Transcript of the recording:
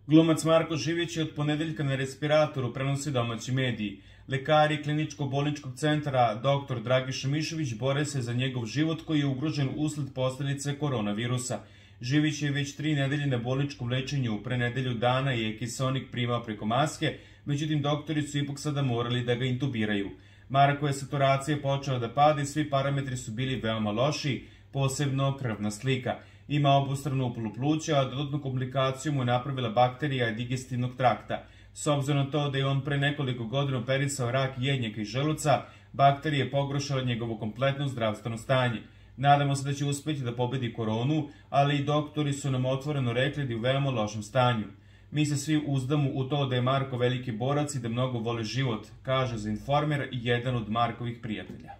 Glumac Marko Živić je od ponedeljka na respiratoru, prenosi domaći mediji. Lekari kliničko-bolničkog centra dr. Dragiša Mišović bore se za njegov život koji je ugrožen usled posledice koronavirusa. Živić je već 3 nedelje na bolničkom lečenju, pre nedelju dana je kiseonik primao preko maske, međutim doktori su ipak sada morali da ga intubiraju. Markova saturacija je počela da pada i svi parametri su bili veoma loši, posebno krvna slika. Ima obostranu upalu pluća, a dodatnu komplikaciju mu je napravila bakterija digestivnog trakta. S obzirom na to da je on pre nekoliko godina operisao rak jednjaka i želuca, bakterija je pogoršala njegovo kompletno zdravstveno stanje. Nadamo se da će uspeti da pobedi koronu, ali i doktori su nam otvoreno rekli da je u veoma lošem stanju. Mi se svi uzdamo u to da je Marko veliki borac i da mnogo voli život, kaže za Informer jedan od Markovih prijatelja.